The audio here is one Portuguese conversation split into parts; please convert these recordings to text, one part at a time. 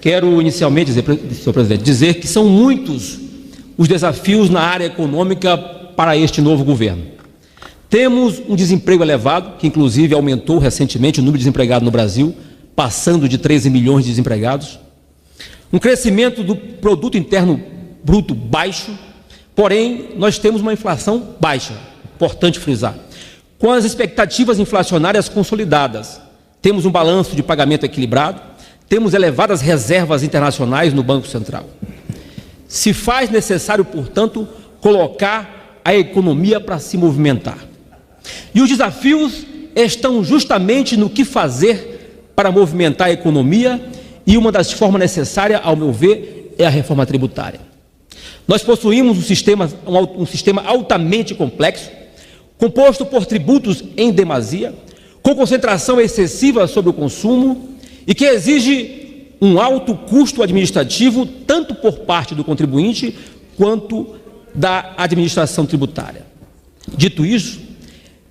Quero inicialmente dizer, senhor presidente, dizer que são muitos os desafios na área econômica para este novo governo. Temos um desemprego elevado, que inclusive aumentou recentemente o número de desempregados no Brasil, passando de 13 milhões de desempregados. Um crescimento do produto interno bruto baixo, porém nós temos uma inflação baixa, importante frisar. Com as expectativas inflacionárias consolidadas, temos um balanço de pagamento equilibrado, temos elevadas reservas internacionais no Banco Central. Se faz necessário, portanto, colocar a economia para se movimentar. E os desafios estão justamente no que fazer para movimentar a economia, e uma das formas necessárias, ao meu ver, é a reforma tributária. Nós possuímos um sistema altamente complexo, composto por tributos em demasia, com concentração excessiva sobre o consumo e que exige um alto custo administrativo, tanto por parte do contribuinte quanto da administração tributária. Dito isso,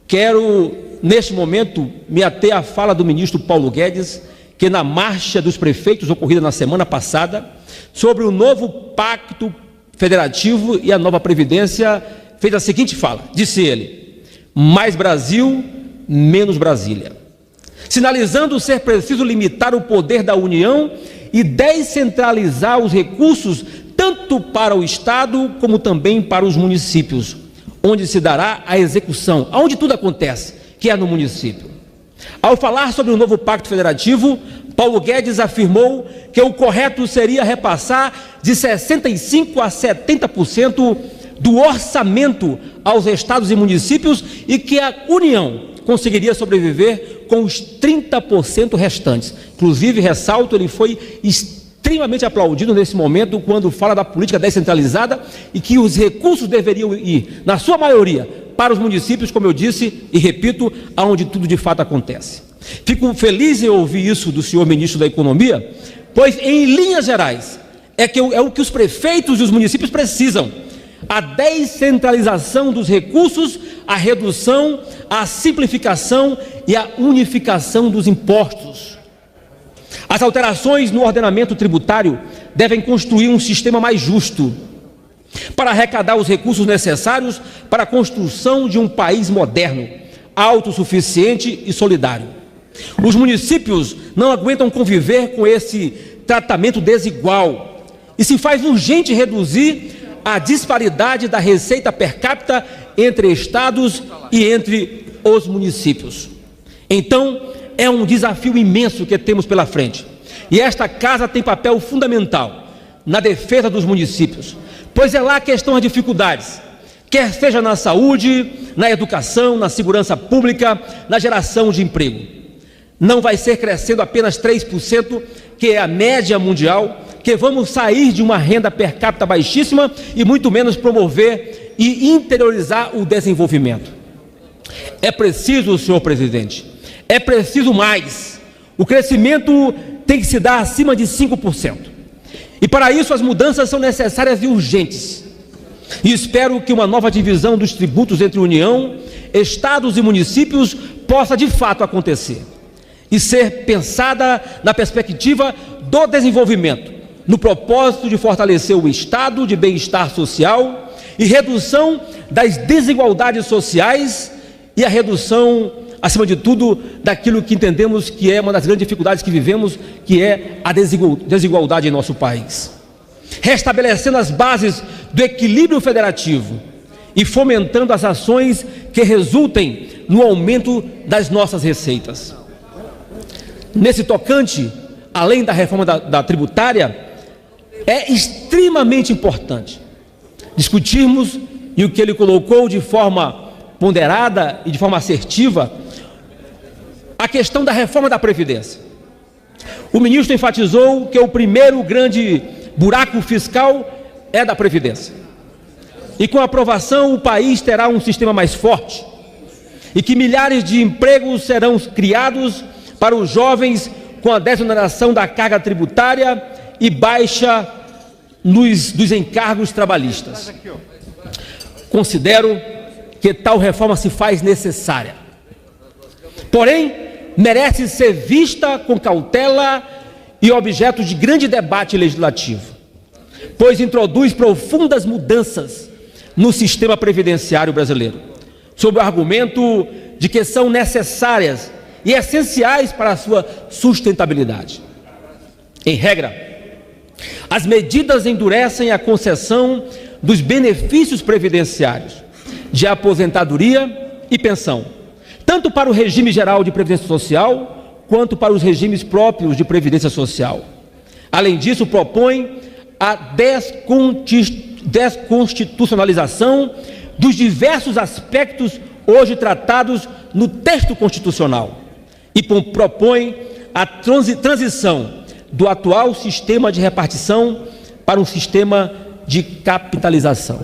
quero, neste momento, me ater à fala do ministro Paulo Guedes, que na marcha dos prefeitos ocorrida na semana passada, sobre o novo pacto federativo e a nova Previdência, fez a seguinte fala, disse ele: mais Brasil, menos Brasília, sinalizando ser preciso limitar o poder da União e descentralizar os recursos tanto para o Estado como também para os municípios, onde se dará a execução, onde tudo acontece, que é no município. Ao falar sobre o novo pacto federativo, Paulo Guedes afirmou que o correto seria repassar de 65% a 70% do orçamento aos estados e municípios e que a União conseguiria sobreviver com os 30% restantes. Inclusive, ressalto, ele foi extremamente aplaudido nesse momento quando fala da política descentralizada e que os recursos deveriam ir, na sua maioria, para os municípios, como eu disse e repito, aonde tudo de fato acontece. Fico feliz em ouvir isso do senhor ministro da Economia, pois em linhas gerais é o que os prefeitos e os municípios precisam: a descentralização dos recursos, a redução, a simplificação e a unificação dos impostos. As alterações no ordenamento tributário devem construir um sistema mais justo para arrecadar os recursos necessários para a construção de um país moderno, autossuficiente e solidário. Os municípios não aguentam conviver com esse tratamento desigual e se faz urgente reduzir a disparidade da receita per capita entre estados e entre os municípios. Então, é um desafio imenso que temos pela frente. E esta casa tem papel fundamental na defesa dos municípios, pois é lá que estão as dificuldades, quer seja na saúde, na educação, na segurança pública, na geração de emprego. Não vai ser crescendo apenas 3%, que é a média mundial, que vamos sair de uma renda per capita baixíssima e muito menos promover e interiorizar o desenvolvimento. É preciso, senhor presidente, é preciso mais. O crescimento tem que se dar acima de 5%. E para isso as mudanças são necessárias e urgentes. E espero que uma nova divisão dos tributos entre União, estados e municípios possa de fato acontecer e ser pensada na perspectiva do desenvolvimento, no propósito de fortalecer o estado de bem-estar social e redução das desigualdades sociais e a redução, acima de tudo, daquilo que entendemos que é uma das grandes dificuldades que vivemos, que é a desigualdade em nosso país. Restabelecendo as bases do equilíbrio federativo e fomentando as ações que resultem no aumento das nossas receitas. Nesse tocante, além da reforma da tributária, é extremamente importante discutirmos, e o que ele colocou de forma ponderada e de forma assertiva, a questão da reforma da Previdência. O ministro enfatizou que o primeiro grande buraco fiscal é da Previdência. E com a aprovação o país terá um sistema mais forte e que milhares de empregos serão criados para os jovens com a desoneração da carga tributária e baixa dos encargos trabalhistas. Considero que tal reforma se faz necessária. Porém, merece ser vista com cautela e objeto de grande debate legislativo, pois introduz profundas mudanças no sistema previdenciário brasileiro, sob o argumento de que são necessárias e essenciais para a sua sustentabilidade. Em regra, as medidas endurecem a concessão dos benefícios previdenciários de aposentadoria e pensão, tanto para o regime geral de previdência social, quanto para os regimes próprios de previdência social. Além disso, propõe a desconstitucionalização dos diversos aspectos hoje tratados no texto constitucional e propõe a transição do atual sistema de repartição para um sistema de capitalização.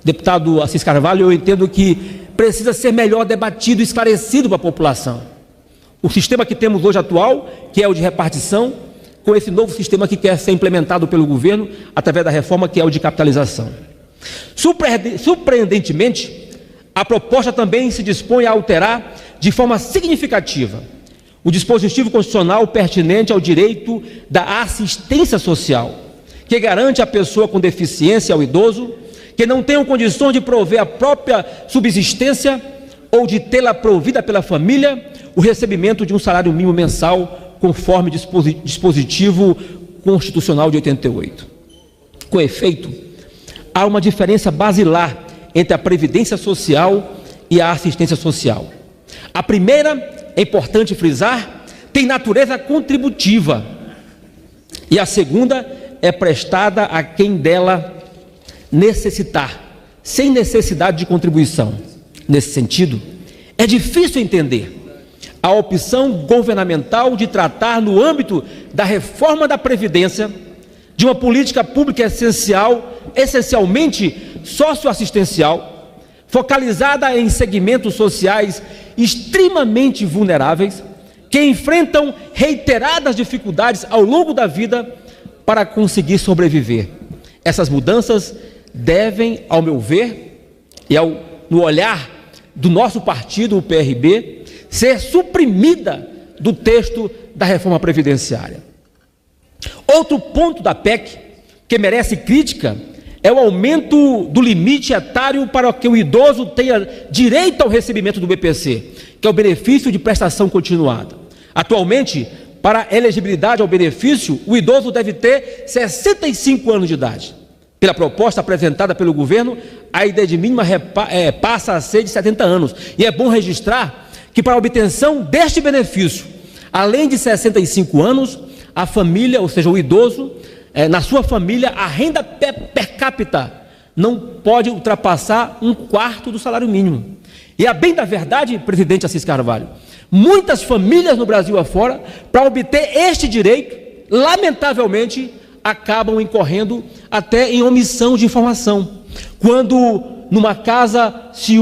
Deputado Assis Carvalho, eu entendo que precisa ser melhor debatido e esclarecido para a população. O sistema que temos hoje atual, que é o de repartição, com esse novo sistema que quer ser implementado pelo governo através da reforma, que é o de capitalização. Surpreendentemente, a proposta também se dispõe a alterar de forma significativa o dispositivo constitucional pertinente ao direito da assistência social, que garante à pessoa com deficiência, ao idoso, que não tenham condições de prover a própria subsistência ou de tê-la provida pela família, o recebimento de um salário mínimo mensal, conforme dispositivo constitucional de 88. Com efeito, há uma diferença basilar entre a previdência social e a assistência social. A primeira, é importante frisar, tem natureza contributiva, e a segunda é prestada a quem dela necessitar, sem necessidade de contribuição. Nesse sentido, é difícil entender a opção governamental de tratar no âmbito da reforma da Previdência de uma política pública essencialmente socioassistencial, focalizada em segmentos sociais extremamente vulneráveis, que enfrentam reiteradas dificuldades ao longo da vida para conseguir sobreviver. Essas mudanças devem, ao meu ver, e no olhar do nosso partido, o PRB, ser suprimida do texto da reforma previdenciária. Outro ponto da PEC que merece crítica é o aumento do limite etário para que o idoso tenha direito ao recebimento do BPC, que é o benefício de prestação continuada. Atualmente, para elegibilidade ao benefício, o idoso deve ter 65 anos de idade. Pela proposta apresentada pelo governo, a idade mínima passa a ser de 70 anos. E é bom registrar que, para a obtenção deste benefício, além de 65 anos, a família, ou seja, o idoso, na sua família, a renda per capita não pode ultrapassar 1/4 do salário mínimo. E a bem da verdade, presidente Assis Carvalho, muitas famílias no Brasil afora, para obter este direito, lamentavelmente, acabam incorrendo até em omissão de informação. Quando numa casa, se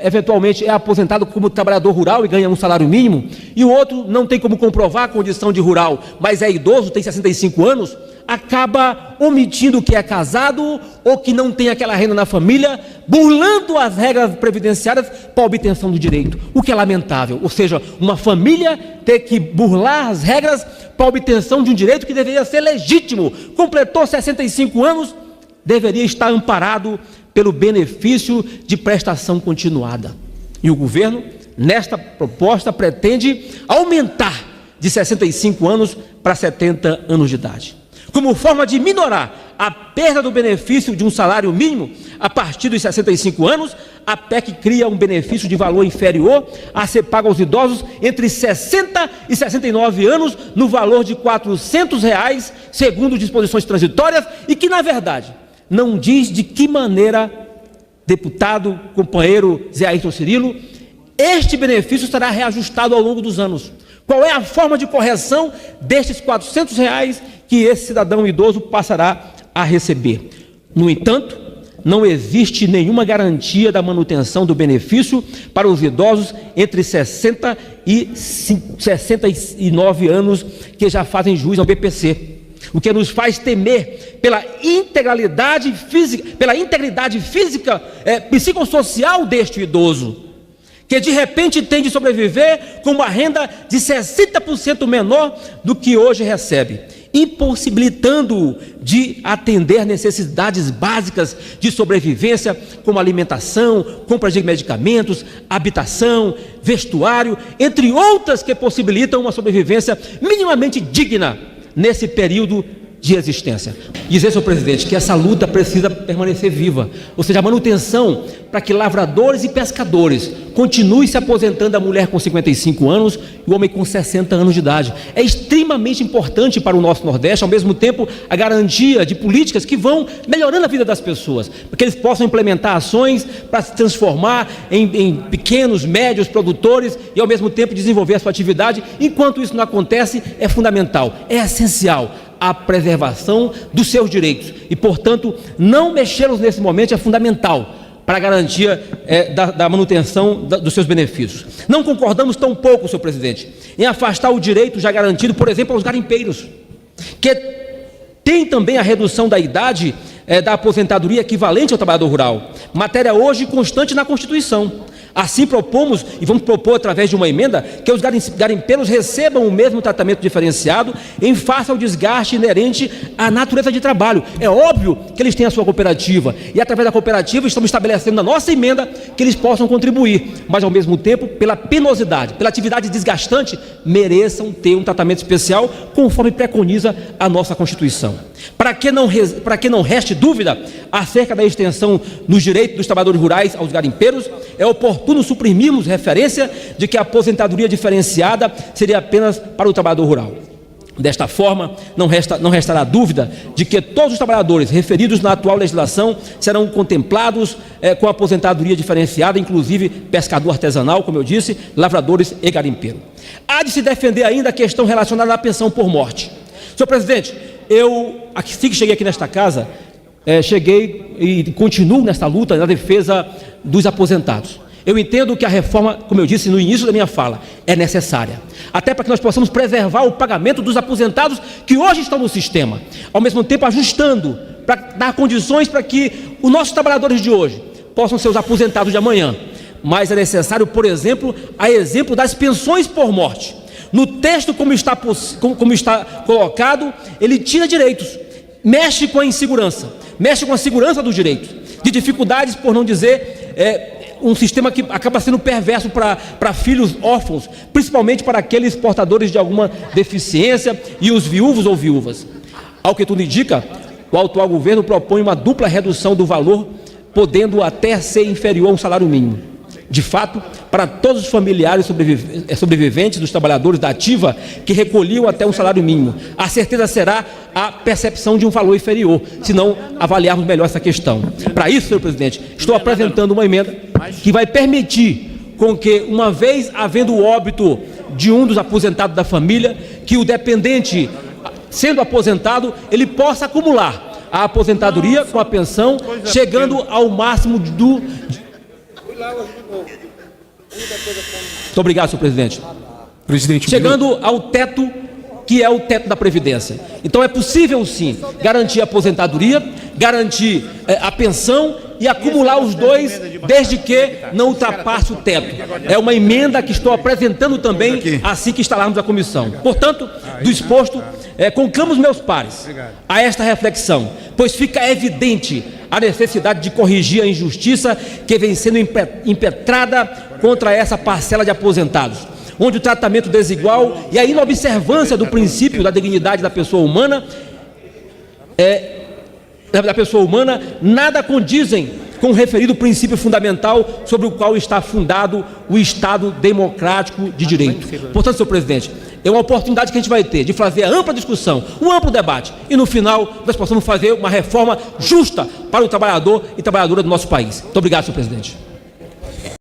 eventualmente é aposentado como trabalhador rural e ganha um salário mínimo, e o outro não tem como comprovar a condição de rural, mas é idoso, tem 65 anos, acaba omitindo que é casado ou que não tem aquela renda na família, burlando as regras previdenciárias para a obtenção do direito, o que é lamentável. Ou seja, uma família ter que burlar as regras para a obtenção de um direito que deveria ser legítimo. Completou 65 anos, deveria estar amparado pelo benefício de prestação continuada. E o governo, nesta proposta, pretende aumentar de 65 anos para 70 anos de idade. Como forma de minorar a perda do benefício de um salário mínimo a partir dos 65 anos, a PEC cria um benefício de valor inferior a ser pago aos idosos entre 60 e 69 anos, no valor de R$ 400, segundo disposições transitórias, e que, na verdade, não diz de que maneira, deputado, companheiro Zé Ayrton Cirilo, este benefício será reajustado ao longo dos anos. Qual é a forma de correção destes R$ 400 que esse cidadão idoso passará a receber? No entanto, não existe nenhuma garantia da manutenção do benefício para os idosos entre 60 e 69 anos que já fazem jus ao BPC. O que nos faz temer pela integridade física, psicossocial deste idoso, que de repente tem de sobreviver com uma renda de 60% menor do que hoje recebe, impossibilitando-o de atender necessidades básicas de sobrevivência, como alimentação, compra de medicamentos, habitação, vestuário, entre outras que possibilitam uma sobrevivência minimamente digna nesse período de existência. Dizer, senhor presidente, que essa luta precisa permanecer viva, ou seja, a manutenção para que lavradores e pescadores continuem se aposentando, a mulher com 55 anos e o homem com 60 anos de idade. É extremamente importante para o nosso Nordeste, ao mesmo tempo, a garantia de políticas que vão melhorando a vida das pessoas, para que eles possam implementar ações para se transformar em pequenos, médios produtores e, ao mesmo tempo, desenvolver a sua atividade. Enquanto isso não acontece, é fundamental, é essencial a preservação dos seus direitos e, portanto, não mexê-los nesse momento é fundamental para a garantia da manutenção dos seus benefícios. Não concordamos tampouco, senhor presidente, em afastar o direito já garantido, por exemplo, aos garimpeiros, que tem também a redução da idade da aposentadoria equivalente ao trabalhador rural, matéria hoje constante na Constituição. Assim propomos, e vamos propor através de uma emenda, que os garimpeiros recebam o mesmo tratamento diferenciado em face ao desgaste inerente à natureza de trabalho. É óbvio que eles têm a sua cooperativa, e através da cooperativa estamos estabelecendo na nossa emenda que eles possam contribuir, mas ao mesmo tempo, pela penosidade, pela atividade desgastante, mereçam ter um tratamento especial, conforme preconiza a nossa Constituição. Para que não reste dúvida acerca da extensão nos direitos dos trabalhadores rurais aos garimpeiros, é oportuno suprimirmos referência de que a aposentadoria diferenciada seria apenas para o trabalhador rural. Desta forma, não restará dúvida de que todos os trabalhadores referidos na atual legislação serão contemplados com aposentadoria diferenciada, inclusive pescador artesanal, como eu disse, lavradores e garimpeiro. Há de se defender ainda a questão relacionada à pensão por morte. Senhor presidente, assim que cheguei aqui nesta casa, cheguei e continuo nesta luta na defesa dos aposentados. Eu entendo que a reforma, como eu disse no início da minha fala, é necessária, até para que nós possamos preservar o pagamento dos aposentados que hoje estão no sistema, ao mesmo tempo ajustando, para dar condições para que os nossos trabalhadores de hoje possam ser os aposentados de amanhã. Mas é necessário, por exemplo, a exemplo das pensões por morte. No texto como está colocado, ele tira direitos, mexe com a insegurança, mexe com a segurança dos direitos, de dificuldades, por não dizer, um sistema que acaba sendo perverso para filhos órfãos, principalmente para aqueles portadores de alguma deficiência e os viúvos ou viúvas. Ao que tudo indica, o atual governo propõe uma dupla redução do valor, podendo até ser inferior ao salário mínimo. De fato, para todos os familiares sobreviventes dos trabalhadores da ativa que recolhiam até um salário mínimo, a certeza será a percepção de um valor inferior, se não avaliarmos melhor essa questão. Para isso, senhor presidente, estou apresentando uma emenda que vai permitir com que, uma vez havendo o óbito de um dos aposentados da família, que o dependente, sendo aposentado, ele possa acumular a aposentadoria com a pensão, chegando ao máximo do... Muito obrigado, senhor presidente. Chegando ao teto, que é o teto da Previdência. Então é possível sim garantir a aposentadoria, garantir a pensão e acumular os dois, desde que não ultrapasse o teto. É uma emenda que estou apresentando também assim que instalarmos a comissão. Portanto, do exposto, conclamo os meus pares a esta reflexão, pois fica evidente a necessidade de corrigir a injustiça que vem sendo impetrada contra essa parcela de aposentados, onde o tratamento desigual e a inobservância do princípio da dignidade da pessoa humana nada condizem com o referido princípio fundamental sobre o qual está fundado o Estado democrático de direito. Portanto, senhor presidente, é uma oportunidade que a gente vai ter de fazer a ampla discussão, um amplo debate, e no final nós possamos fazer uma reforma justa para o trabalhador e trabalhadora do nosso país. Muito obrigado, senhor presidente.